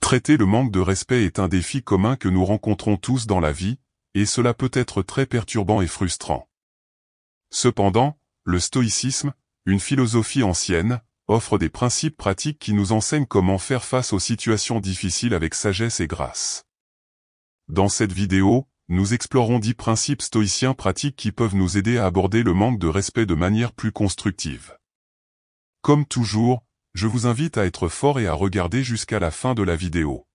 Traiter le manque de respect est un défi commun que nous rencontrons tous dans la vie, et cela peut être très perturbant et frustrant. Cependant, le stoïcisme, une philosophie ancienne, offre des principes pratiques qui nous enseignent comment faire face aux situations difficiles avec sagesse et grâce. Dans cette vidéo, nous explorons 10 principes stoïciens pratiques qui peuvent nous aider à aborder le manque de respect de manière plus constructive. Comme toujours, je vous invite à être fort et à regarder jusqu'à la fin de la vidéo.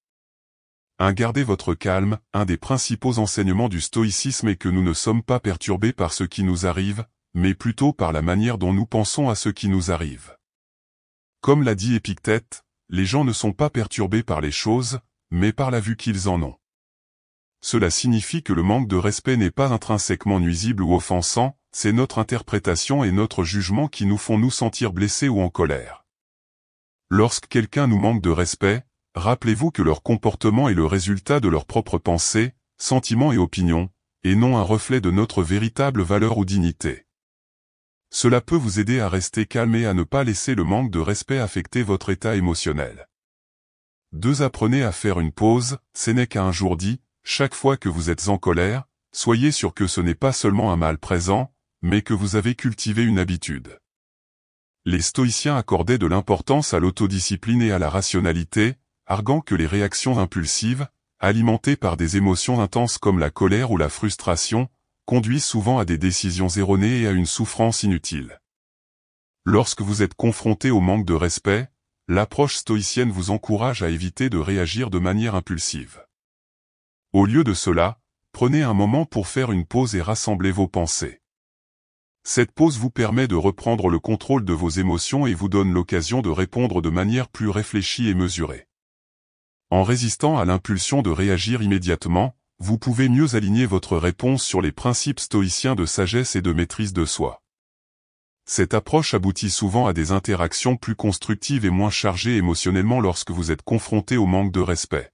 Gardez votre calme, un des principaux enseignements du stoïcisme est que nous ne sommes pas perturbés par ce qui nous arrive, mais plutôt par la manière dont nous pensons à ce qui nous arrive. Comme l'a dit Épictète, les gens ne sont pas perturbés par les choses, mais par la vue qu'ils en ont. Cela signifie que le manque de respect n'est pas intrinsèquement nuisible ou offensant, c'est notre interprétation et notre jugement qui nous font nous sentir blessés ou en colère. Lorsque quelqu'un nous manque de respect, rappelez-vous que leur comportement est le résultat de leurs propres pensées, sentiments et opinions, et non un reflet de notre véritable valeur ou dignité. Cela peut vous aider à rester calme et à ne pas laisser le manque de respect affecter votre état émotionnel. 2. Apprenez à faire une pause, Sénèque a un jour dit, chaque fois que vous êtes en colère, soyez sûr que ce n'est pas seulement un mal présent, mais que vous avez cultivé une habitude. Les stoïciens accordaient de l'importance à l'autodiscipline et à la rationalité, arguant que les réactions impulsives, alimentées par des émotions intenses comme la colère ou la frustration, conduisent souvent à des décisions erronées et à une souffrance inutile. Lorsque vous êtes confronté au manque de respect, l'approche stoïcienne vous encourage à éviter de réagir de manière impulsive. Au lieu de cela, prenez un moment pour faire une pause et rassembler vos pensées. Cette pause vous permet de reprendre le contrôle de vos émotions et vous donne l'occasion de répondre de manière plus réfléchie et mesurée. En résistant à l'impulsion de réagir immédiatement, vous pouvez mieux aligner votre réponse sur les principes stoïciens de sagesse et de maîtrise de soi. Cette approche aboutit souvent à des interactions plus constructives et moins chargées émotionnellement lorsque vous êtes confronté au manque de respect.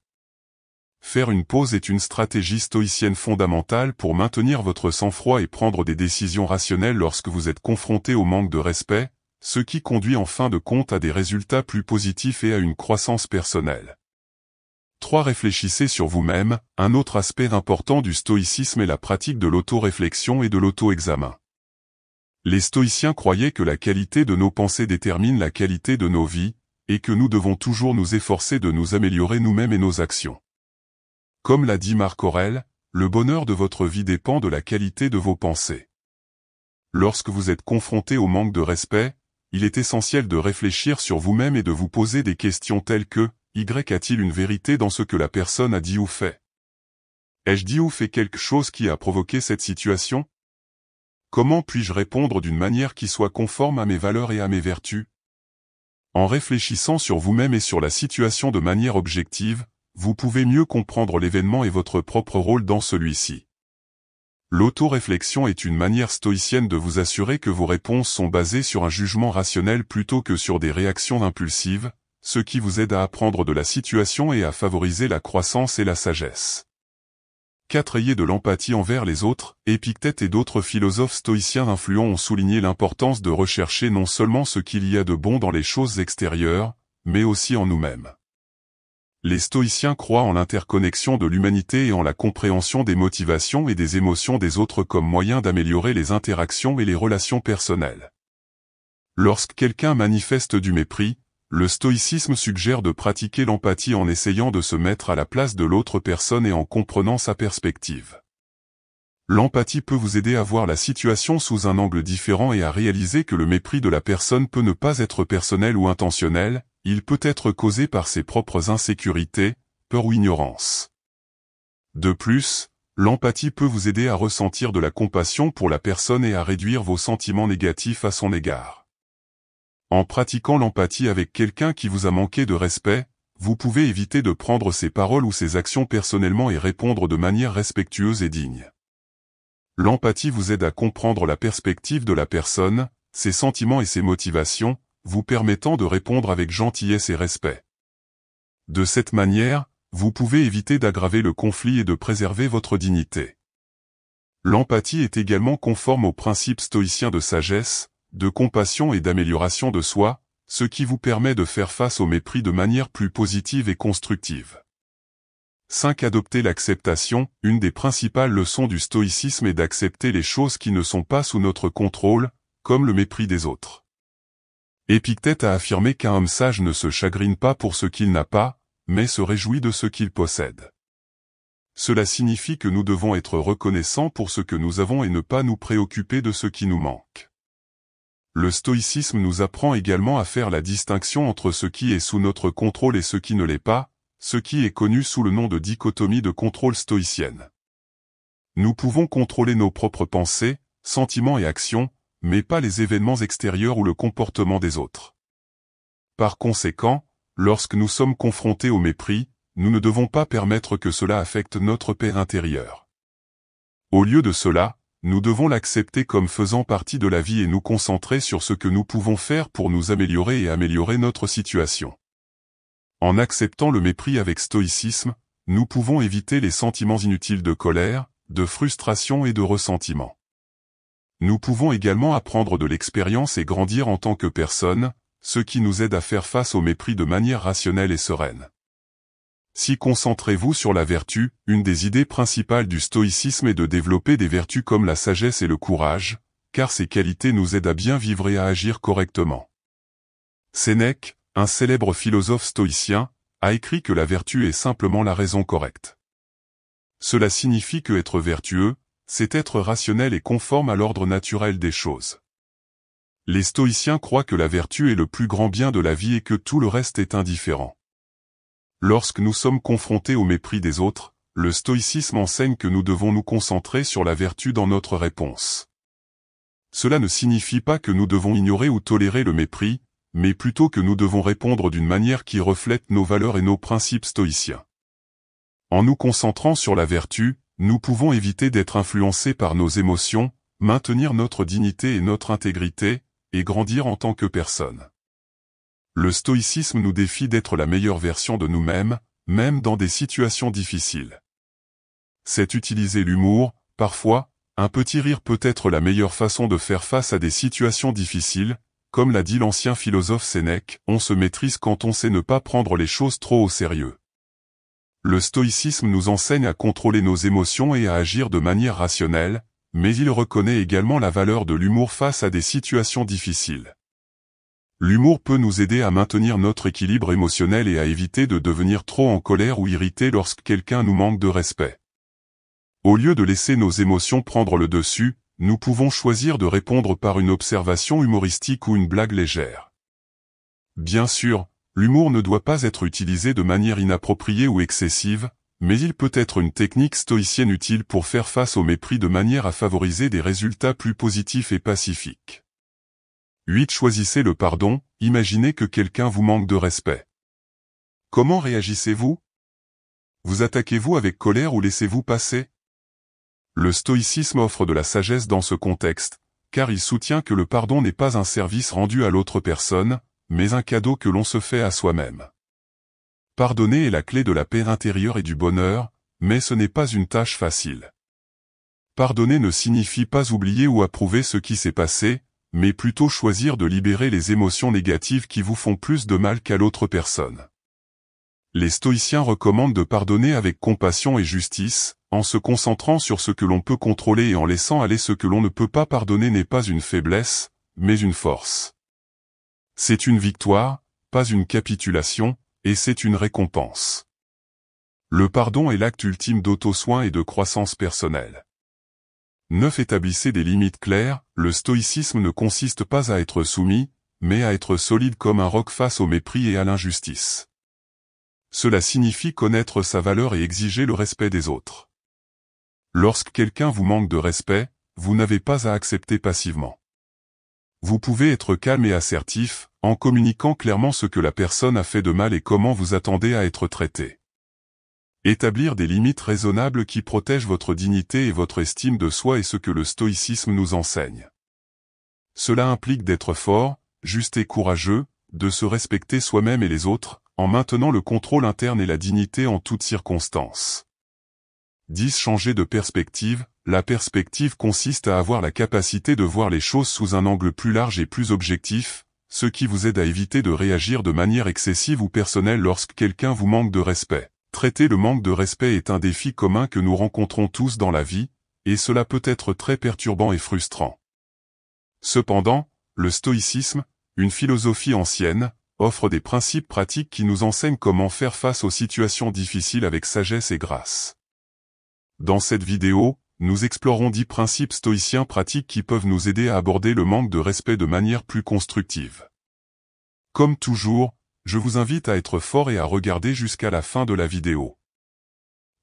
Faire une pause est une stratégie stoïcienne fondamentale pour maintenir votre sang-froid et prendre des décisions rationnelles lorsque vous êtes confronté au manque de respect, ce qui conduit en fin de compte à des résultats plus positifs et à une croissance personnelle. 3. Réfléchissez sur vous-même. Un autre aspect important du stoïcisme est la pratique de l'auto-réflexion et de l'auto-examen. Les stoïciens croyaient que la qualité de nos pensées détermine la qualité de nos vies, et que nous devons toujours nous efforcer de nous améliorer nous-mêmes et nos actions. Comme l'a dit Marc Aurèle, le bonheur de votre vie dépend de la qualité de vos pensées. Lorsque vous êtes confronté au manque de respect, il est essentiel de réfléchir sur vous-même et de vous poser des questions telles que « Y a-t-il une vérité dans ce que la personne a dit ou fait ? Ai-je dit ou fait quelque chose qui a provoqué cette situation ? Comment puis-je répondre d'une manière qui soit conforme à mes valeurs et à mes vertus ? » En réfléchissant sur vous-même et sur la situation de manière objective, vous pouvez mieux comprendre l'événement et votre propre rôle dans celui-ci. L'auto-réflexion est une manière stoïcienne de vous assurer que vos réponses sont basées sur un jugement rationnel plutôt que sur des réactions impulsives, ce qui vous aide à apprendre de la situation et à favoriser la croissance et la sagesse. 4. Ayez de l'empathie envers les autres. Épictète et d'autres philosophes stoïciens influents ont souligné l'importance de rechercher non seulement ce qu'il y a de bon dans les choses extérieures, mais aussi en nous-mêmes. Les stoïciens croient en l'interconnexion de l'humanité et en la compréhension des motivations et des émotions des autres comme moyen d'améliorer les interactions et les relations personnelles. Lorsque quelqu'un manifeste du mépris, le stoïcisme suggère de pratiquer l'empathie en essayant de se mettre à la place de l'autre personne et en comprenant sa perspective. L'empathie peut vous aider à voir la situation sous un angle différent et à réaliser que le mépris de la personne peut ne pas être personnel ou intentionnel, il peut être causé par ses propres insécurités, peur ou ignorance. De plus, l'empathie peut vous aider à ressentir de la compassion pour la personne et à réduire vos sentiments négatifs à son égard. En pratiquant l'empathie avec quelqu'un qui vous a manqué de respect, vous pouvez éviter de prendre ses paroles ou ses actions personnellement et répondre de manière respectueuse et digne. L'empathie vous aide à comprendre la perspective de la personne, ses sentiments et ses motivations, vous permettant de répondre avec gentillesse et respect. De cette manière, vous pouvez éviter d'aggraver le conflit et de préserver votre dignité. L'empathie est également conforme aux principes stoïciens de sagesse, de compassion et d'amélioration de soi, ce qui vous permet de faire face au mépris de manière plus positive et constructive. 5. Adopter l'acceptation. Une des principales leçons du stoïcisme est d'accepter les choses qui ne sont pas sous notre contrôle, comme le mépris des autres. Épictète a affirmé qu'un homme sage ne se chagrine pas pour ce qu'il n'a pas, mais se réjouit de ce qu'il possède. Cela signifie que nous devons être reconnaissants pour ce que nous avons et ne pas nous préoccuper de ce qui nous manque. Le stoïcisme nous apprend également à faire la distinction entre ce qui est sous notre contrôle et ce qui ne l'est pas, ce qui est connu sous le nom de dichotomie de contrôle stoïcienne. Nous pouvons contrôler nos propres pensées, sentiments et actions, mais pas les événements extérieurs ou le comportement des autres. Par conséquent, lorsque nous sommes confrontés au mépris, nous ne devons pas permettre que cela affecte notre paix intérieure. Au lieu de cela, nous devons l'accepter comme faisant partie de la vie et nous concentrer sur ce que nous pouvons faire pour nous améliorer et améliorer notre situation. En acceptant le mépris avec stoïcisme, nous pouvons éviter les sentiments inutiles de colère, de frustration et de ressentiment. Nous pouvons également apprendre de l'expérience et grandir en tant que personne, ce qui nous aide à faire face au mépris de manière rationnelle et sereine. Si concentrez-vous sur la vertu, une des idées principales du stoïcisme est de développer des vertus comme la sagesse et le courage, car ces qualités nous aident à bien vivre et à agir correctement. Sénèque, un célèbre philosophe stoïcien, a écrit que la vertu est simplement la raison correcte. Cela signifie que être vertueux, c'est être rationnel et conforme à l'ordre naturel des choses. Les stoïciens croient que la vertu est le plus grand bien de la vie et que tout le reste est indifférent. Lorsque nous sommes confrontés au mépris des autres, le stoïcisme enseigne que nous devons nous concentrer sur la vertu dans notre réponse. Cela ne signifie pas que nous devons ignorer ou tolérer le mépris, mais plutôt que nous devons répondre d'une manière qui reflète nos valeurs et nos principes stoïciens. En nous concentrant sur la vertu, nous pouvons éviter d'être influencés par nos émotions, maintenir notre dignité et notre intégrité, et grandir en tant que personne. Le stoïcisme nous défie d'être la meilleure version de nous-mêmes, même dans des situations difficiles. C'est utiliser l'humour, parfois, un petit rire peut être la meilleure façon de faire face à des situations difficiles, comme l'a dit l'ancien philosophe Sénèque, on se maîtrise quand on sait ne pas prendre les choses trop au sérieux. Le stoïcisme nous enseigne à contrôler nos émotions et à agir de manière rationnelle, mais il reconnaît également la valeur de l'humour face à des situations difficiles. L'humour peut nous aider à maintenir notre équilibre émotionnel et à éviter de devenir trop en colère ou irrité lorsque quelqu'un nous manque de respect. Au lieu de laisser nos émotions prendre le dessus, nous pouvons choisir de répondre par une observation humoristique ou une blague légère. Bien sûr, l'humour ne doit pas être utilisé de manière inappropriée ou excessive, mais il peut être une technique stoïcienne utile pour faire face au mépris de manière à favoriser des résultats plus positifs et pacifiques. 8. Choisissez le pardon. Imaginez que quelqu'un vous manque de respect. Comment réagissez-vous? Vous attaquez-vous avec colère ou laissez-vous passer? Le stoïcisme offre de la sagesse dans ce contexte, car il soutient que le pardon n'est pas un service rendu à l'autre personne, mais un cadeau que l'on se fait à soi-même. Pardonner est la clé de la paix intérieure et du bonheur, mais ce n'est pas une tâche facile. Pardonner ne signifie pas oublier ou approuver ce qui s'est passé, mais plutôt choisir de libérer les émotions négatives qui vous font plus de mal qu'à l'autre personne. Les stoïciens recommandent de pardonner avec compassion et justice, en se concentrant sur ce que l'on peut contrôler et en laissant aller ce que l'on ne peut pas pardonner n'est pas une faiblesse, mais une force. C'est une victoire, pas une capitulation, et c'est une récompense. Le pardon est l'acte ultime d'auto-soin et de croissance personnelle. 9. Établissez des limites claires. Le stoïcisme ne consiste pas à être soumis, mais à être solide comme un roc face au mépris et à l'injustice. Cela signifie connaître sa valeur et exiger le respect des autres. Lorsque quelqu'un vous manque de respect, vous n'avez pas à accepter passivement. Vous pouvez être calme et assertif, en communiquant clairement ce que la personne a fait de mal et comment vous attendez à être traité. Établir des limites raisonnables qui protègent votre dignité et votre estime de soi est ce que le stoïcisme nous enseigne. Cela implique d'être fort, juste et courageux, de se respecter soi-même et les autres, en maintenant le contrôle interne et la dignité en toutes circonstances. 10. Changer de perspective. La perspective consiste à avoir la capacité de voir les choses sous un angle plus large et plus objectif, ce qui vous aide à éviter de réagir de manière excessive ou personnelle lorsque quelqu'un vous manque de respect. Traiter le manque de respect est un défi commun que nous rencontrons tous dans la vie, et cela peut être très perturbant et frustrant. Cependant, le stoïcisme, une philosophie ancienne, offre des principes pratiques qui nous enseignent comment faire face aux situations difficiles avec sagesse et grâce. Dans cette vidéo, nous explorons 10 principes stoïciens pratiques qui peuvent nous aider à aborder le manque de respect de manière plus constructive. Comme toujours, je vous invite à être fort et à regarder jusqu'à la fin de la vidéo.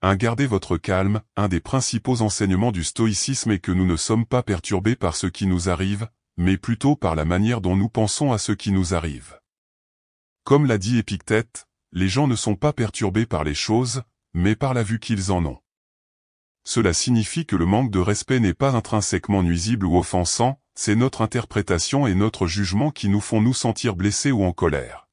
Gardez votre calme, un des principaux enseignements du stoïcisme est que nous ne sommes pas perturbés par ce qui nous arrive, mais plutôt par la manière dont nous pensons à ce qui nous arrive. Comme l'a dit Épictète, les gens ne sont pas perturbés par les choses, mais par la vue qu'ils en ont. Cela signifie que le manque de respect n'est pas intrinsèquement nuisible ou offensant, c'est notre interprétation et notre jugement qui nous font nous sentir blessés ou en colère.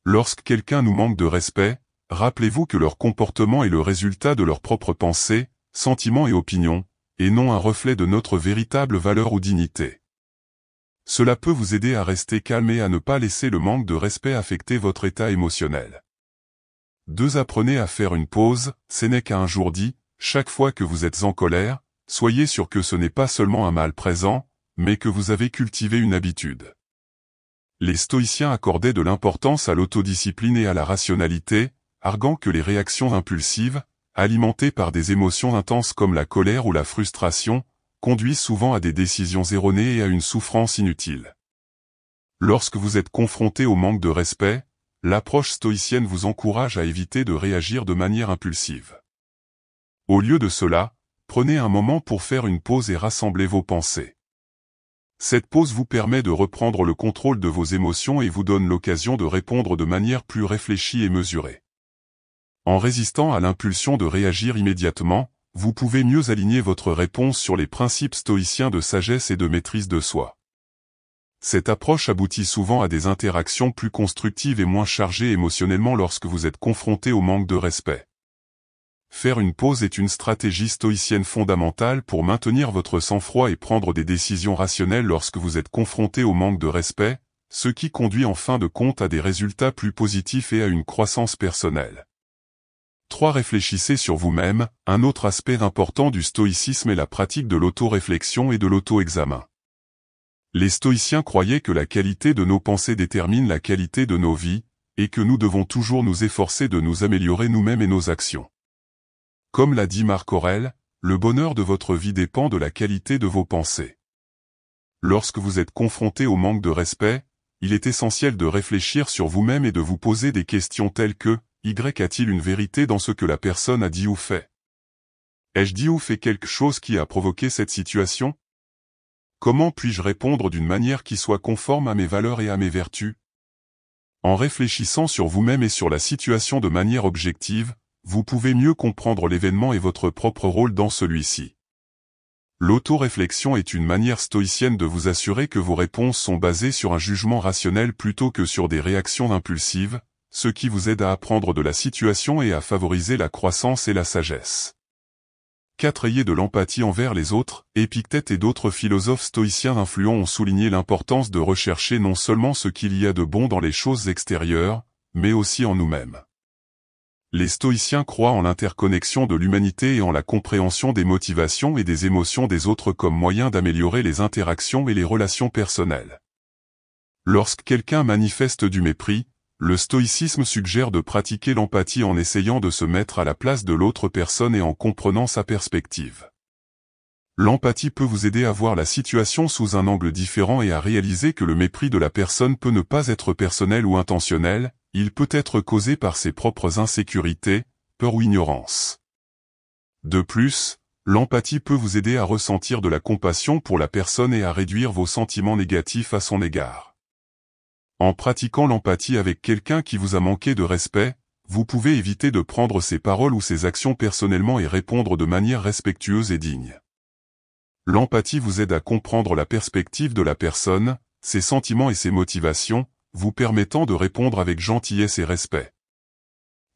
Lorsque quelqu'un nous manque de respect, rappelez-vous que leur comportement est le résultat de leurs propres pensées, sentiments et opinions, et non un reflet de notre véritable valeur ou dignité. Cela peut vous aider à rester calme et à ne pas laisser le manque de respect affecter votre état émotionnel. 2. Apprenez à faire une pause, Sénèque a un jour dit, chaque fois que vous êtes en colère, soyez sûr que ce n'est pas seulement un mal présent, mais que vous avez cultivé une habitude. Les stoïciens accordaient de l'importance à l'autodiscipline et à la rationalité, arguant que les réactions impulsives, alimentées par des émotions intenses comme la colère ou la frustration, conduisent souvent à des décisions erronées et à une souffrance inutile. Lorsque vous êtes confronté au manque de respect, l'approche stoïcienne vous encourage à éviter de réagir de manière impulsive. Au lieu de cela, prenez un moment pour faire une pause et rassembler vos pensées. Cette pause vous permet de reprendre le contrôle de vos émotions et vous donne l'occasion de répondre de manière plus réfléchie et mesurée. En résistant à l'impulsion de réagir immédiatement, vous pouvez mieux aligner votre réponse sur les principes stoïciens de sagesse et de maîtrise de soi. Cette approche aboutit souvent à des interactions plus constructives et moins chargées émotionnellement lorsque vous êtes confronté au manque de respect. Faire une pause est une stratégie stoïcienne fondamentale pour maintenir votre sang-froid et prendre des décisions rationnelles lorsque vous êtes confronté au manque de respect, ce qui conduit en fin de compte à des résultats plus positifs et à une croissance personnelle. 3. Réfléchissez sur vous-même. Un autre aspect important du stoïcisme est la pratique de l'auto-réflexion et de l'auto-examen. Les stoïciens croyaient que la qualité de nos pensées détermine la qualité de nos vies, et que nous devons toujours nous efforcer de nous améliorer nous-mêmes et nos actions. Comme l'a dit Marc Aurèle, le bonheur de votre vie dépend de la qualité de vos pensées. Lorsque vous êtes confronté au manque de respect, il est essentiel de réfléchir sur vous-même et de vous poser des questions telles que « Y a-t-il une vérité dans ce que la personne a dit ou fait ? Ai-je dit ou fait quelque chose qui a provoqué cette situation ? Comment puis-je répondre d'une manière qui soit conforme à mes valeurs et à mes vertus ? » En réfléchissant sur vous-même et sur la situation de manière objective, vous pouvez mieux comprendre l'événement et votre propre rôle dans celui-ci. L'auto-réflexion est une manière stoïcienne de vous assurer que vos réponses sont basées sur un jugement rationnel plutôt que sur des réactions impulsives, ce qui vous aide à apprendre de la situation et à favoriser la croissance et la sagesse. 4. Ayez de l'empathie envers les autres. Épictète et d'autres philosophes stoïciens influents ont souligné l'importance de rechercher non seulement ce qu'il y a de bon dans les choses extérieures, mais aussi en nous-mêmes. Les stoïciens croient en l'interconnexion de l'humanité et en la compréhension des motivations et des émotions des autres comme moyen d'améliorer les interactions et les relations personnelles. Lorsque quelqu'un manifeste du mépris, le stoïcisme suggère de pratiquer l'empathie en essayant de se mettre à la place de l'autre personne et en comprenant sa perspective. L'empathie peut vous aider à voir la situation sous un angle différent et à réaliser que le mépris de la personne peut ne pas être personnel ou intentionnel, il peut être causé par ses propres insécurités, peur ou ignorance. De plus, l'empathie peut vous aider à ressentir de la compassion pour la personne et à réduire vos sentiments négatifs à son égard. En pratiquant l'empathie avec quelqu'un qui vous a manqué de respect, vous pouvez éviter de prendre ses paroles ou ses actions personnellement et répondre de manière respectueuse et digne. L'empathie vous aide à comprendre la perspective de la personne, ses sentiments et ses motivations, vous permettant de répondre avec gentillesse et respect.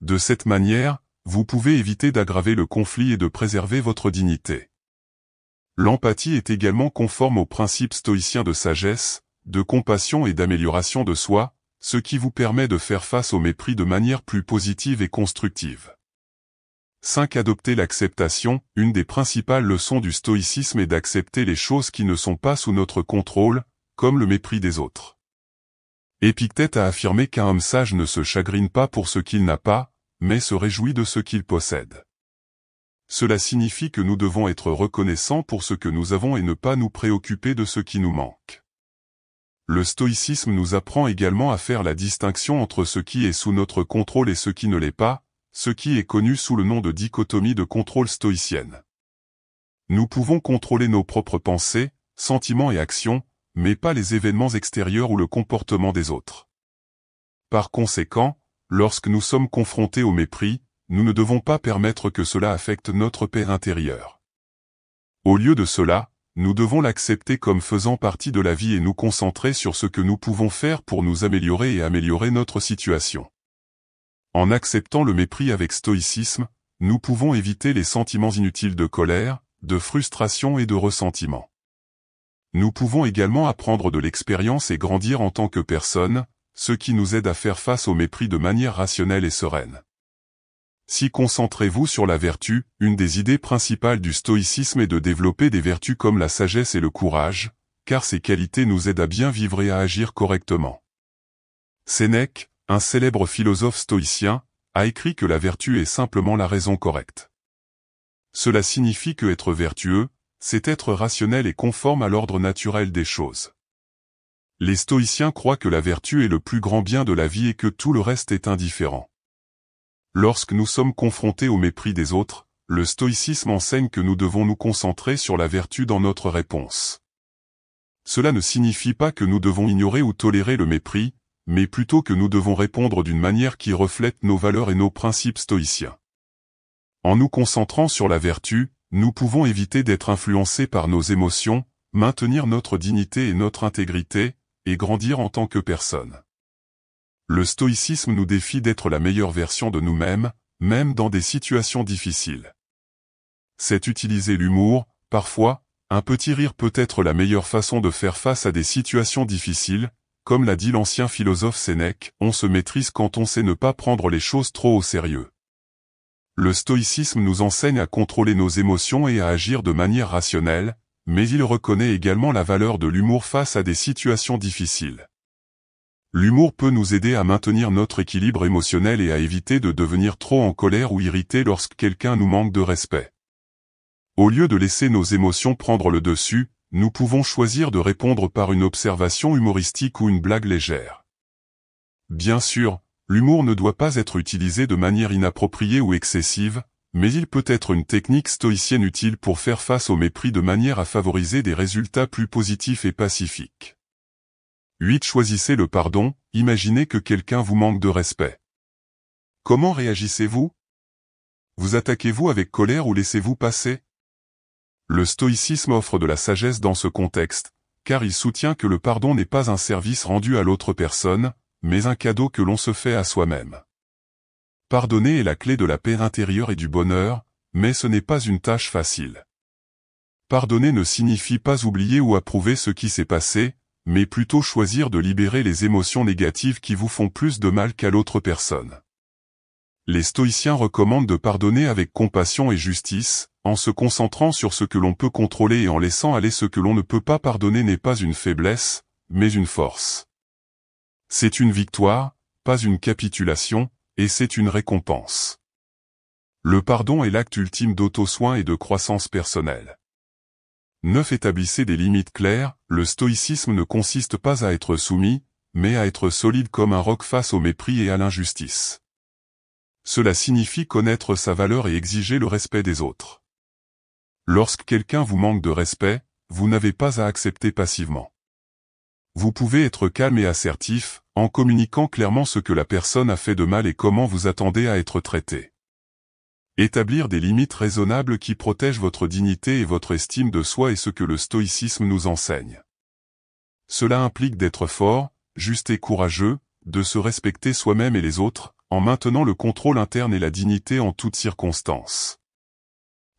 De cette manière, vous pouvez éviter d'aggraver le conflit et de préserver votre dignité. L'empathie est également conforme aux principes stoïciens de sagesse, de compassion et d'amélioration de soi, ce qui vous permet de faire face au mépris de manière plus positive et constructive. 5. Adopter l'acceptation. Une des principales leçons du stoïcisme est d'accepter les choses qui ne sont pas sous notre contrôle, comme le mépris des autres. Épictète a affirmé qu'un homme sage ne se chagrine pas pour ce qu'il n'a pas, mais se réjouit de ce qu'il possède. Cela signifie que nous devons être reconnaissants pour ce que nous avons et ne pas nous préoccuper de ce qui nous manque. Le stoïcisme nous apprend également à faire la distinction entre ce qui est sous notre contrôle et ce qui ne l'est pas, ce qui est connu sous le nom de dichotomie de contrôle stoïcienne. Nous pouvons contrôler nos propres pensées, sentiments et actions, mais pas les événements extérieurs ou le comportement des autres. Par conséquent, lorsque nous sommes confrontés au mépris, nous ne devons pas permettre que cela affecte notre paix intérieure. Au lieu de cela, nous devons l'accepter comme faisant partie de la vie et nous concentrer sur ce que nous pouvons faire pour nous améliorer et améliorer notre situation. En acceptant le mépris avec stoïcisme, nous pouvons éviter les sentiments inutiles de colère, de frustration et de ressentiment. Nous pouvons également apprendre de l'expérience et grandir en tant que personne, ce qui nous aide à faire face au mépris de manière rationnelle et sereine. Si concentrez-vous sur la vertu, une des idées principales du stoïcisme est de développer des vertus comme la sagesse et le courage, car ces qualités nous aident à bien vivre et à agir correctement. Sénèque, un célèbre philosophe stoïcien, a écrit que la vertu est simplement la raison correcte. Cela signifie que être vertueux, c'est être rationnel et conforme à l'ordre naturel des choses. Les stoïciens croient que la vertu est le plus grand bien de la vie et que tout le reste est indifférent. Lorsque nous sommes confrontés au mépris des autres, le stoïcisme enseigne que nous devons nous concentrer sur la vertu dans notre réponse. Cela ne signifie pas que nous devons ignorer ou tolérer le mépris, mais plutôt que nous devons répondre d'une manière qui reflète nos valeurs et nos principes stoïciens. En nous concentrant sur la vertu, nous pouvons éviter d'être influencés par nos émotions, maintenir notre dignité et notre intégrité, et grandir en tant que personne. Le stoïcisme nous défie d'être la meilleure version de nous-mêmes, même dans des situations difficiles. C'est utiliser l'humour, parfois, un petit rire peut être la meilleure façon de faire face à des situations difficiles, comme l'a dit l'ancien philosophe Sénèque, on se maîtrise quand on sait ne pas prendre les choses trop au sérieux. Le stoïcisme nous enseigne à contrôler nos émotions et à agir de manière rationnelle, mais il reconnaît également la valeur de l'humour face à des situations difficiles. L'humour peut nous aider à maintenir notre équilibre émotionnel et à éviter de devenir trop en colère ou irrité lorsque quelqu'un nous manque de respect. Au lieu de laisser nos émotions prendre le dessus, nous pouvons choisir de répondre par une observation humoristique ou une blague légère. Bien sûr, l'humour ne doit pas être utilisé de manière inappropriée ou excessive, mais il peut être une technique stoïcienne utile pour faire face au mépris de manière à favoriser des résultats plus positifs et pacifiques. 8. Choisissez le pardon. Imaginez que quelqu'un vous manque de respect. Comment réagissez-vous? Vous attaquez-vous avec colère ou laissez-vous passer? Le stoïcisme offre de la sagesse dans ce contexte, car il soutient que le pardon n'est pas un service rendu à l'autre personne, mais un cadeau que l'on se fait à soi-même. Pardonner est la clé de la paix intérieure et du bonheur, mais ce n'est pas une tâche facile. Pardonner ne signifie pas oublier ou approuver ce qui s'est passé, mais plutôt choisir de libérer les émotions négatives qui vous font plus de mal qu'à l'autre personne. Les stoïciens recommandent de pardonner avec compassion et justice, en se concentrant sur ce que l'on peut contrôler et en laissant aller ce que l'on ne peut pas pardonner n'est pas une faiblesse, mais une force. C'est une victoire, pas une capitulation, et c'est une récompense. Le pardon est l'acte ultime d'auto-soin et de croissance personnelle. 9. Établissez des limites claires. Le stoïcisme ne consiste pas à être soumis, mais à être solide comme un roc face au mépris et à l'injustice. Cela signifie connaître sa valeur et exiger le respect des autres. Lorsque quelqu'un vous manque de respect, vous n'avez pas à accepter passivement. Vous pouvez être calme et assertif, en communiquant clairement ce que la personne a fait de mal et comment vous attendez à être traité. Établir des limites raisonnables qui protègent votre dignité et votre estime de soi est ce que le stoïcisme nous enseigne. Cela implique d'être fort, juste et courageux, de se respecter soi-même et les autres, en maintenant le contrôle interne et la dignité en toutes circonstances.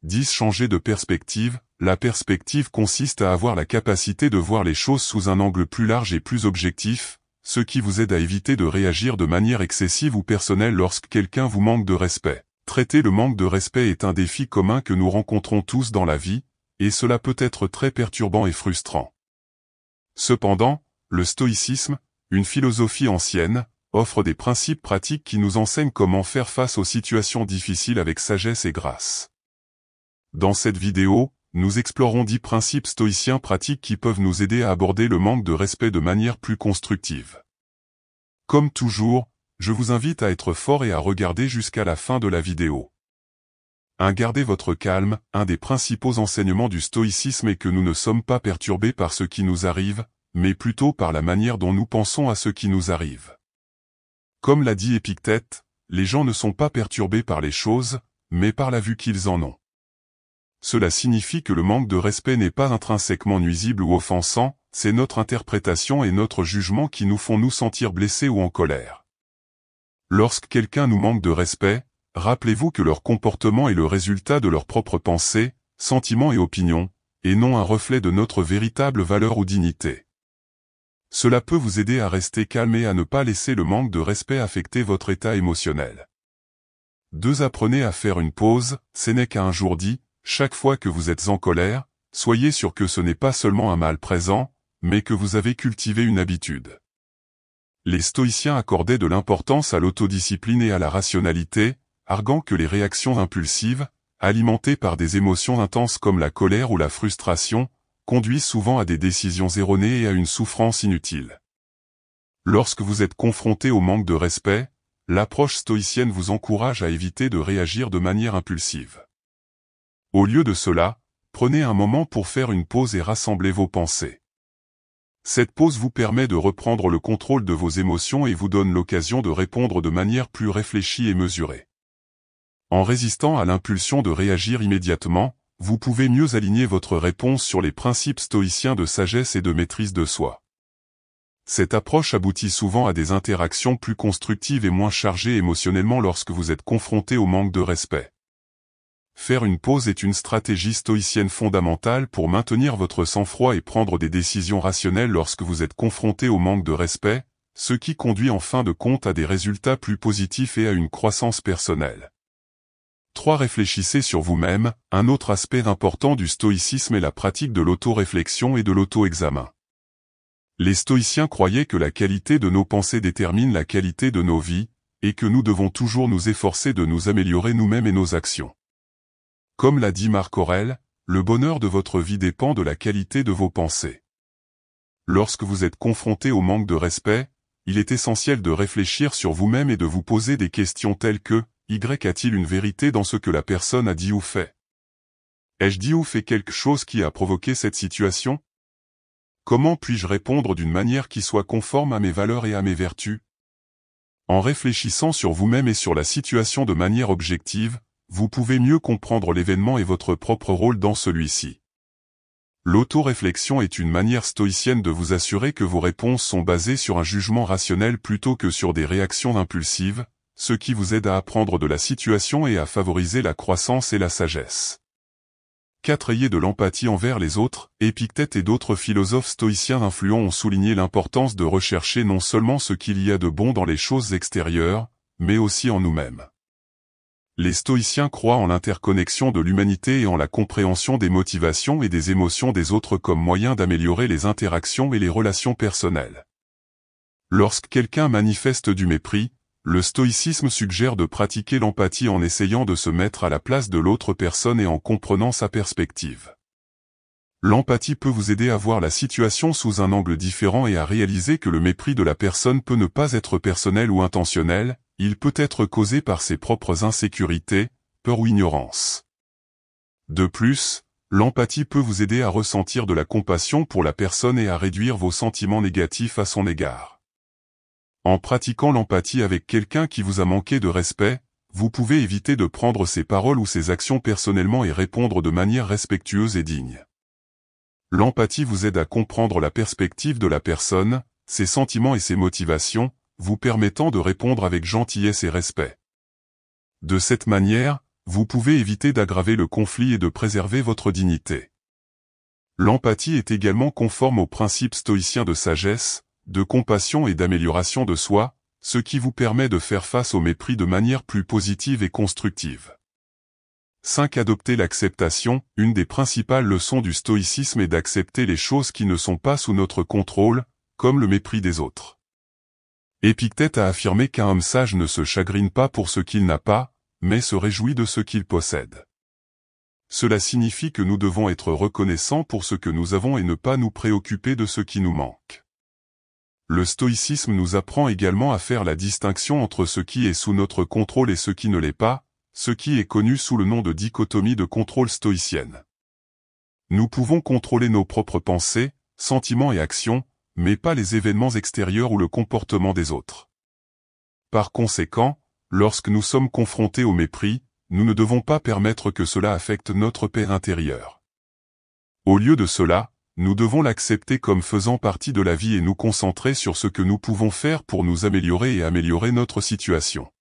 10. Changer de perspective. la perspective consiste à avoir la capacité de voir les choses sous un angle plus large et plus objectif, ce qui vous aide à éviter de réagir de manière excessive ou personnelle lorsque quelqu'un vous manque de respect. Traiter le manque de respect est un défi commun que nous rencontrons tous dans la vie, et cela peut être très perturbant et frustrant. Cependant, le stoïcisme, une philosophie ancienne, offre des principes pratiques qui nous enseignent comment faire face aux situations difficiles avec sagesse et grâce. Dans cette vidéo, nous explorons 10 principes stoïciens pratiques qui peuvent nous aider à aborder le manque de respect de manière plus constructive. Comme toujours, je vous invite à être fort et à regarder jusqu'à la fin de la vidéo. Gardez votre calme, un des principaux enseignements du stoïcisme est que nous ne sommes pas perturbés par ce qui nous arrive, mais plutôt par la manière dont nous pensons à ce qui nous arrive. Comme l'a dit Épictète, les gens ne sont pas perturbés par les choses, mais par la vue qu'ils en ont. Cela signifie que le manque de respect n'est pas intrinsèquement nuisible ou offensant, c'est notre interprétation et notre jugement qui nous font nous sentir blessés ou en colère. Lorsque quelqu'un nous manque de respect, rappelez-vous que leur comportement est le résultat de leurs propres pensées, sentiments et opinions, et non un reflet de notre véritable valeur ou dignité. Cela peut vous aider à rester calme et à ne pas laisser le manque de respect affecter votre état émotionnel. 2. Apprenez à faire une pause, Sénèque a un jour dit, chaque fois que vous êtes en colère, soyez sûr que ce n'est pas seulement un mal présent, mais que vous avez cultivé une habitude. Les stoïciens accordaient de l'importance à l'autodiscipline et à la rationalité, arguant que les réactions impulsives, alimentées par des émotions intenses comme la colère ou la frustration, conduisent souvent à des décisions erronées et à une souffrance inutile. Lorsque vous êtes confronté au manque de respect, l'approche stoïcienne vous encourage à éviter de réagir de manière impulsive. Au lieu de cela, prenez un moment pour faire une pause et rassembler vos pensées. Cette pause vous permet de reprendre le contrôle de vos émotions et vous donne l'occasion de répondre de manière plus réfléchie et mesurée. En résistant à l'impulsion de réagir immédiatement, vous pouvez mieux aligner votre réponse sur les principes stoïciens de sagesse et de maîtrise de soi. Cette approche aboutit souvent à des interactions plus constructives et moins chargées émotionnellement lorsque vous êtes confronté au manque de respect. Faire une pause est une stratégie stoïcienne fondamentale pour maintenir votre sang-froid et prendre des décisions rationnelles lorsque vous êtes confronté au manque de respect, ce qui conduit en fin de compte à des résultats plus positifs et à une croissance personnelle. 3. Réfléchissez sur vous-même. Un autre aspect important du stoïcisme est la pratique de l'auto-réflexion et de l'auto-examen. Les stoïciens croyaient que la qualité de nos pensées détermine la qualité de nos vies, et que nous devons toujours nous efforcer de nous améliorer nous-mêmes et nos actions. Comme l'a dit Marc Aurèle, le bonheur de votre vie dépend de la qualité de vos pensées. Lorsque vous êtes confronté au manque de respect, il est essentiel de réfléchir sur vous-même et de vous poser des questions telles que « Y a-t-il une vérité dans ce que la personne a dit ou fait ? Ai-je dit ou fait quelque chose qui a provoqué cette situation ? Comment puis-je répondre d'une manière qui soit conforme à mes valeurs et à mes vertus ? » En réfléchissant sur vous-même et sur la situation de manière objective, vous pouvez mieux comprendre l'événement et votre propre rôle dans celui-ci. L'auto-réflexion est une manière stoïcienne de vous assurer que vos réponses sont basées sur un jugement rationnel plutôt que sur des réactions impulsives, ce qui vous aide à apprendre de la situation et à favoriser la croissance et la sagesse. 4. Ayez de l'empathie envers les autres. Épictète et d'autres philosophes stoïciens influents ont souligné l'importance de rechercher non seulement ce qu'il y a de bon dans les choses extérieures, mais aussi en nous-mêmes. Les stoïciens croient en l'interconnexion de l'humanité et en la compréhension des motivations et des émotions des autres comme moyen d'améliorer les interactions et les relations personnelles. Lorsque quelqu'un manifeste du mépris, le stoïcisme suggère de pratiquer l'empathie en essayant de se mettre à la place de l'autre personne et en comprenant sa perspective. L'empathie peut vous aider à voir la situation sous un angle différent et à réaliser que le mépris de la personne peut ne pas être personnel ou intentionnel, il peut être causé par ses propres insécurités, peur ou ignorance. De plus, l'empathie peut vous aider à ressentir de la compassion pour la personne et à réduire vos sentiments négatifs à son égard. En pratiquant l'empathie avec quelqu'un qui vous a manqué de respect, vous pouvez éviter de prendre ses paroles ou ses actions personnellement et répondre de manière respectueuse et digne. L'empathie vous aide à comprendre la perspective de la personne, ses sentiments et ses motivations, vous permettant de répondre avec gentillesse et respect. De cette manière, vous pouvez éviter d'aggraver le conflit et de préserver votre dignité. L'empathie est également conforme aux principes stoïciens de sagesse, de compassion et d'amélioration de soi, ce qui vous permet de faire face au mépris de manière plus positive et constructive. 5. Adopter l'acceptation. Une des principales leçons du stoïcisme est d'accepter les choses qui ne sont pas sous notre contrôle, comme le mépris des autres. Épictète a affirmé qu'un homme sage ne se chagrine pas pour ce qu'il n'a pas, mais se réjouit de ce qu'il possède. Cela signifie que nous devons être reconnaissants pour ce que nous avons et ne pas nous préoccuper de ce qui nous manque. Le stoïcisme nous apprend également à faire la distinction entre ce qui est sous notre contrôle et ce qui ne l'est pas, ce qui est connu sous le nom de dichotomie de contrôle stoïcienne. Nous pouvons contrôler nos propres pensées, sentiments et actions, mais pas les événements extérieurs ou le comportement des autres. Par conséquent, lorsque nous sommes confrontés au mépris, nous ne devons pas permettre que cela affecte notre paix intérieure. Au lieu de cela, nous devons l'accepter comme faisant partie de la vie et nous concentrer sur ce que nous pouvons faire pour nous améliorer et améliorer notre situation.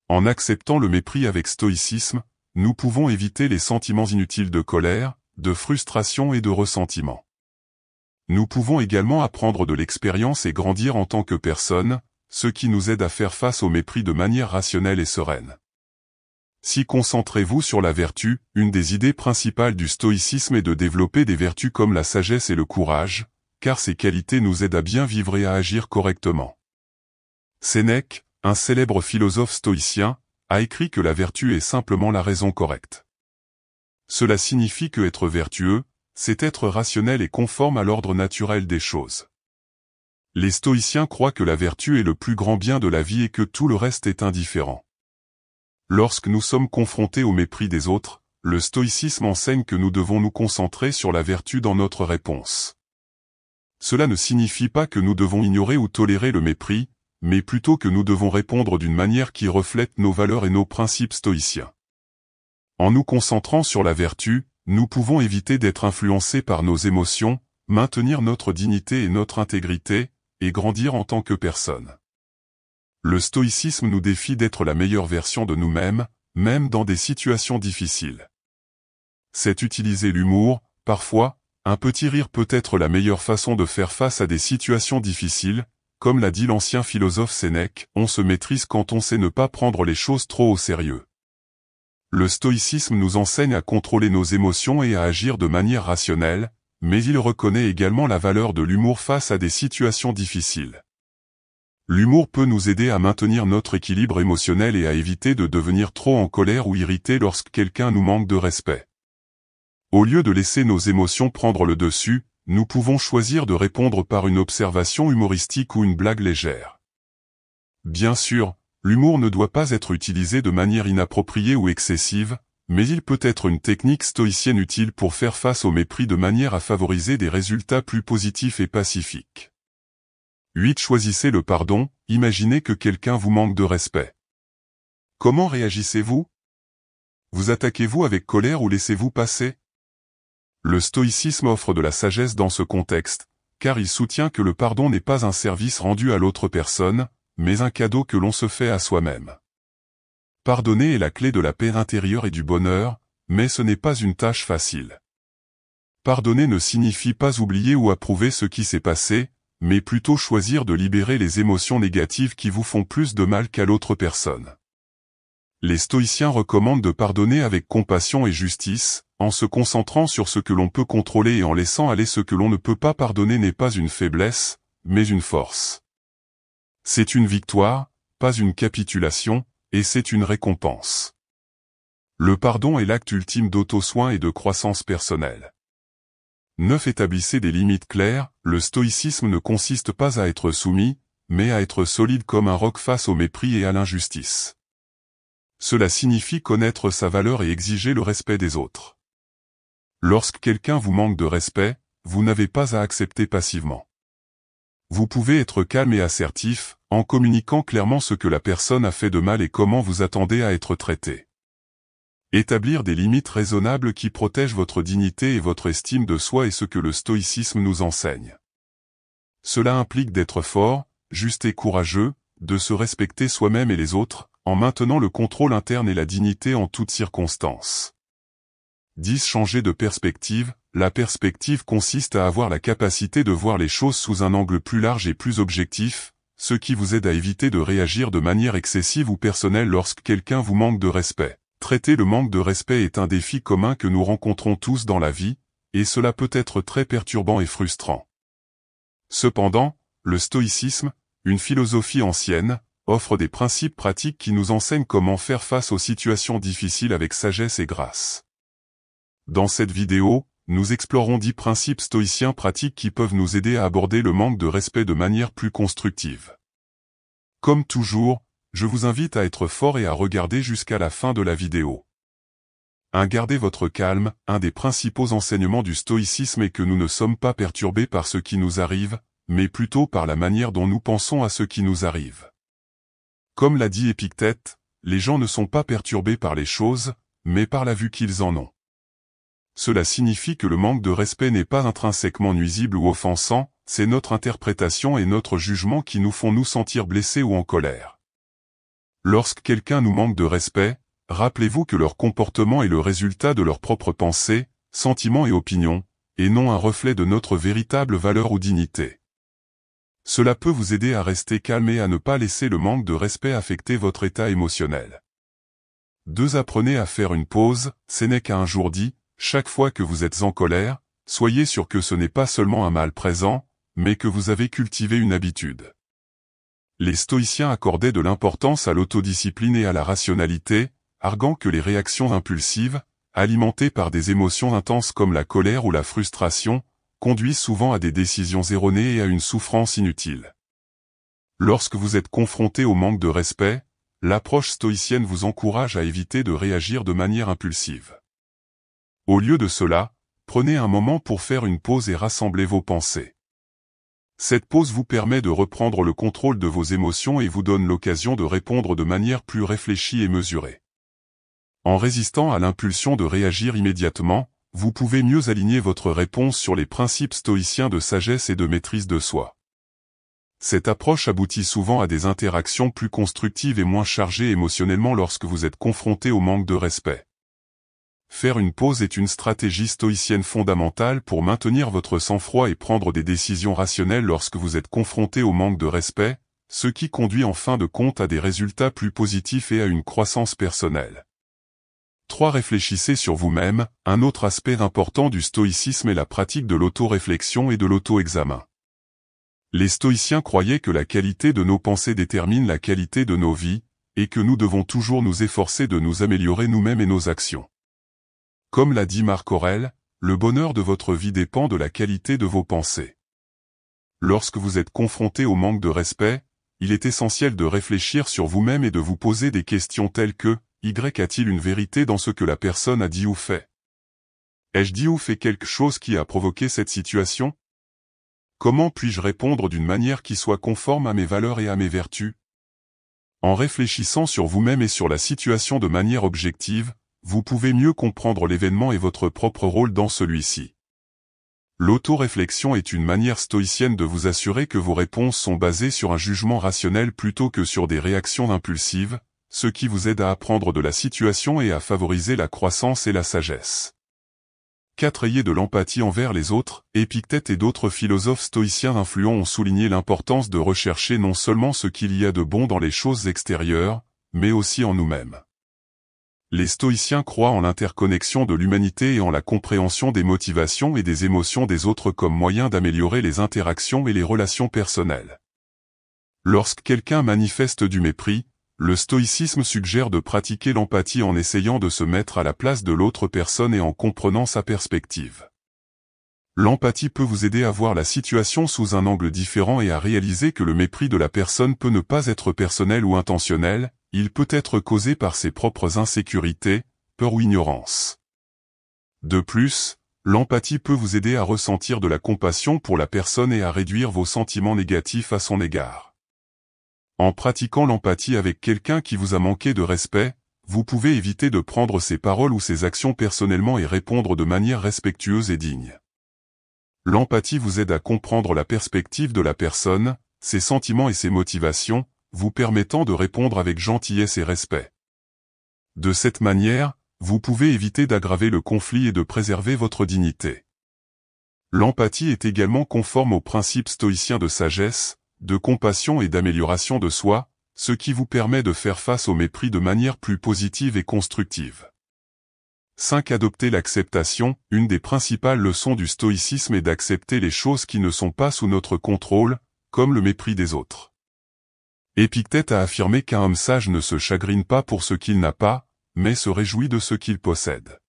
En acceptant le mépris avec stoïcisme, nous pouvons éviter les sentiments inutiles de colère, de frustration et de ressentiment. Nous pouvons également apprendre de l'expérience et grandir en tant que personne, ce qui nous aide à faire face au mépris de manière rationnelle et sereine. Si concentrez-vous sur la vertu, une des idées principales du stoïcisme est de développer des vertus comme la sagesse et le courage, car ces qualités nous aident à bien vivre et à agir correctement. Sénèque, un célèbre philosophe stoïcien, a écrit que la vertu est simplement la raison correcte. Cela signifie que être vertueux, c'est être rationnel et conforme à l'ordre naturel des choses. Les stoïciens croient que la vertu est le plus grand bien de la vie et que tout le reste est indifférent. Lorsque nous sommes confrontés au mépris des autres, le stoïcisme enseigne que nous devons nous concentrer sur la vertu dans notre réponse. Cela ne signifie pas que nous devons ignorer ou tolérer le mépris, mais plutôt que nous devons répondre d'une manière qui reflète nos valeurs et nos principes stoïciens. En nous concentrant sur la vertu, nous pouvons éviter d'être influencés par nos émotions, maintenir notre dignité et notre intégrité, et grandir en tant que personne. Le stoïcisme nous défie d'être la meilleure version de nous-mêmes, même dans des situations difficiles. C'est utiliser l'humour, parfois, un petit rire peut être la meilleure façon de faire face à des situations difficiles, comme l'a dit l'ancien philosophe Sénèque, on se maîtrise quand on sait ne pas prendre les choses trop au sérieux. Le stoïcisme nous enseigne à contrôler nos émotions et à agir de manière rationnelle, mais il reconnaît également la valeur de l'humour face à des situations difficiles. L'humour peut nous aider à maintenir notre équilibre émotionnel et à éviter de devenir trop en colère ou irrité lorsque quelqu'un nous manque de respect. Au lieu de laisser nos émotions prendre le dessus, nous pouvons choisir de répondre par une observation humoristique ou une blague légère. Bien sûr, l'humour ne doit pas être utilisé de manière inappropriée ou excessive, mais il peut être une technique stoïcienne utile pour faire face au mépris de manière à favoriser des résultats plus positifs et pacifiques. 8. Choisissez le pardon. Imaginez que quelqu'un vous manque de respect. Comment réagissez-vous? Vous attaquez-vous avec colère ou laissez-vous passer? Le stoïcisme offre de la sagesse dans ce contexte, car il soutient que le pardon n'est pas un service rendu à l'autre personne, mais un cadeau que l'on se fait à soi-même. Pardonner est la clé de la paix intérieure et du bonheur, mais ce n'est pas une tâche facile. Pardonner ne signifie pas oublier ou approuver ce qui s'est passé, mais plutôt choisir de libérer les émotions négatives qui vous font plus de mal qu'à l'autre personne. Les stoïciens recommandent de pardonner avec compassion et justice, en se concentrant sur ce que l'on peut contrôler et en laissant aller ce que l'on ne peut pas pardonner n'est pas une faiblesse, mais une force. C'est une victoire, pas une capitulation, et c'est une récompense. Le pardon est l'acte ultime d'auto-soin et de croissance personnelle. 9. Établissez des limites claires. Le stoïcisme ne consiste pas à être soumis, mais à être solide comme un roc face au mépris et à l'injustice. Cela signifie connaître sa valeur et exiger le respect des autres. Lorsque quelqu'un vous manque de respect, vous n'avez pas à accepter passivement. Vous pouvez être calme et assertif, en communiquant clairement ce que la personne a fait de mal et comment vous attendez à être traité. Établir des limites raisonnables qui protègent votre dignité et votre estime de soi est ce que le stoïcisme nous enseigne. Cela implique d'être fort, juste et courageux, de se respecter soi-même et les autres, en maintenant le contrôle interne et la dignité en toutes circonstances. 10. Changer de perspective. La perspective consiste à avoir la capacité de voir les choses sous un angle plus large et plus objectif, ce qui vous aide à éviter de réagir de manière excessive ou personnelle lorsque quelqu'un vous manque de respect. Traiter le manque de respect est un défi commun que nous rencontrons tous dans la vie, et cela peut être très perturbant et frustrant. Cependant, le stoïcisme, une philosophie ancienne, offre des principes pratiques qui nous enseignent comment faire face aux situations difficiles avec sagesse et grâce. Dans cette vidéo, nous explorons 10 principes stoïciens pratiques qui peuvent nous aider à aborder le manque de respect de manière plus constructive. Comme toujours, je vous invite à être fort et à regarder jusqu'à la fin de la vidéo. 1. Gardez votre calme. Un des principaux enseignements du stoïcisme est que nous ne sommes pas perturbés par ce qui nous arrive, mais plutôt par la manière dont nous pensons à ce qui nous arrive. Comme l'a dit Épictète, les gens ne sont pas perturbés par les choses, mais par la vue qu'ils en ont. Cela signifie que le manque de respect n'est pas intrinsèquement nuisible ou offensant, c'est notre interprétation et notre jugement qui nous font nous sentir blessés ou en colère. Lorsque quelqu'un nous manque de respect, rappelez-vous que leur comportement est le résultat de leurs propres pensées, sentiments et opinions, et non un reflet de notre véritable valeur ou dignité. Cela peut vous aider à rester calme et à ne pas laisser le manque de respect affecter votre état émotionnel. 2. Apprenez à faire une pause. Sénèque a un jour dit, chaque fois que vous êtes en colère, soyez sûr que ce n'est pas seulement un mal présent, mais que vous avez cultivé une habitude. Les stoïciens accordaient de l'importance à l'autodiscipline et à la rationalité, arguant que les réactions impulsives, alimentées par des émotions intenses comme la colère ou la frustration, conduisent souvent à des décisions erronées et à une souffrance inutile. Lorsque vous êtes confronté au manque de respect, l'approche stoïcienne vous encourage à éviter de réagir de manière impulsive. Au lieu de cela, prenez un moment pour faire une pause et rassembler vos pensées. Cette pause vous permet de reprendre le contrôle de vos émotions et vous donne l'occasion de répondre de manière plus réfléchie et mesurée. En résistant à l'impulsion de réagir immédiatement, vous pouvez mieux aligner votre réponse sur les principes stoïciens de sagesse et de maîtrise de soi. Cette approche aboutit souvent à des interactions plus constructives et moins chargées émotionnellement lorsque vous êtes confronté au manque de respect. Faire une pause est une stratégie stoïcienne fondamentale pour maintenir votre sang-froid et prendre des décisions rationnelles lorsque vous êtes confronté au manque de respect, ce qui conduit en fin de compte à des résultats plus positifs et à une croissance personnelle. 3. Réfléchissez sur vous-même. Un autre aspect important du stoïcisme est la pratique de l'auto-réflexion et de l'auto-examen. Les stoïciens croyaient que la qualité de nos pensées détermine la qualité de nos vies, et que nous devons toujours nous efforcer de nous améliorer nous-mêmes et nos actions. Comme l'a dit Marc Aurèle, le bonheur de votre vie dépend de la qualité de vos pensées. Lorsque vous êtes confronté au manque de respect, il est essentiel de réfléchir sur vous-même et de vous poser des questions telles que « Y a-t-il une vérité dans ce que la personne a dit ou fait ? Ai-je dit ou fait quelque chose qui a provoqué cette situation ? Comment puis-je répondre d'une manière qui soit conforme à mes valeurs et à mes vertus ? » En réfléchissant sur vous-même et sur la situation de manière objective, vous pouvez mieux comprendre l'événement et votre propre rôle dans celui-ci. L'auto-réflexion est une manière stoïcienne de vous assurer que vos réponses sont basées sur un jugement rationnel plutôt que sur des réactions impulsives, ce qui vous aide à apprendre de la situation et à favoriser la croissance et la sagesse. 4. Ayez de l'empathie envers les autres. Épictète et d'autres philosophes stoïciens influents ont souligné l'importance de rechercher non seulement ce qu'il y a de bon dans les choses extérieures, mais aussi en nous-mêmes. Les stoïciens croient en l'interconnexion de l'humanité et en la compréhension des motivations et des émotions des autres comme moyen d'améliorer les interactions et les relations personnelles. Lorsque quelqu'un manifeste du mépris, le stoïcisme suggère de pratiquer l'empathie en essayant de se mettre à la place de l'autre personne et en comprenant sa perspective. L'empathie peut vous aider à voir la situation sous un angle différent et à réaliser que le mépris de la personne peut ne pas être personnel ou intentionnel, il peut être causé par ses propres insécurités, peur ou ignorance. De plus, l'empathie peut vous aider à ressentir de la compassion pour la personne et à réduire vos sentiments négatifs à son égard. En pratiquant l'empathie avec quelqu'un qui vous a manqué de respect, vous pouvez éviter de prendre ses paroles ou ses actions personnellement et répondre de manière respectueuse et digne. L'empathie vous aide à comprendre la perspective de la personne, ses sentiments et ses motivations, vous permettant de répondre avec gentillesse et respect. De cette manière, vous pouvez éviter d'aggraver le conflit et de préserver votre dignité. L'empathie est également conforme aux principes stoïciens de sagesse, de compassion et d'amélioration de soi, ce qui vous permet de faire face au mépris de manière plus positive et constructive. 5. Adopter l'acceptation. Une des principales leçons du stoïcisme est d'accepter les choses qui ne sont pas sous notre contrôle, comme le mépris des autres. Épictète a affirmé qu'un homme sage ne se chagrine pas pour ce qu'il n'a pas, mais se réjouit de ce qu'il possède.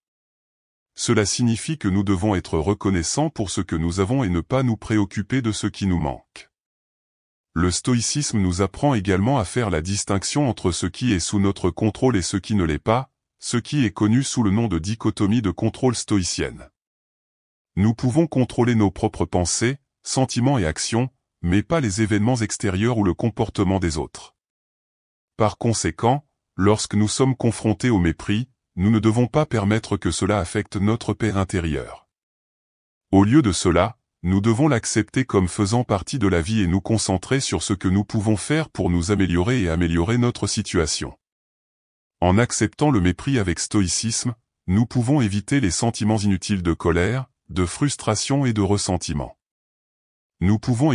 Cela signifie que nous devons être reconnaissants pour ce que nous avons et ne pas nous préoccuper de ce qui nous manque. Le stoïcisme nous apprend également à faire la distinction entre ce qui est sous notre contrôle et ce qui ne l'est pas, ce qui est connu sous le nom de dichotomie de contrôle stoïcienne. Nous pouvons contrôler nos propres pensées, sentiments et actions, mais pas les événements extérieurs ou le comportement des autres. Par conséquent, lorsque nous sommes confrontés au mépris, nous ne devons pas permettre que cela affecte notre paix intérieure. Au lieu de cela, nous devons l'accepter comme faisant partie de la vie et nous concentrer sur ce que nous pouvons faire pour nous améliorer et améliorer notre situation. En acceptant le mépris avec stoïcisme, nous pouvons éviter les sentiments inutiles de colère, de frustration et de ressentiment. Nous pouvons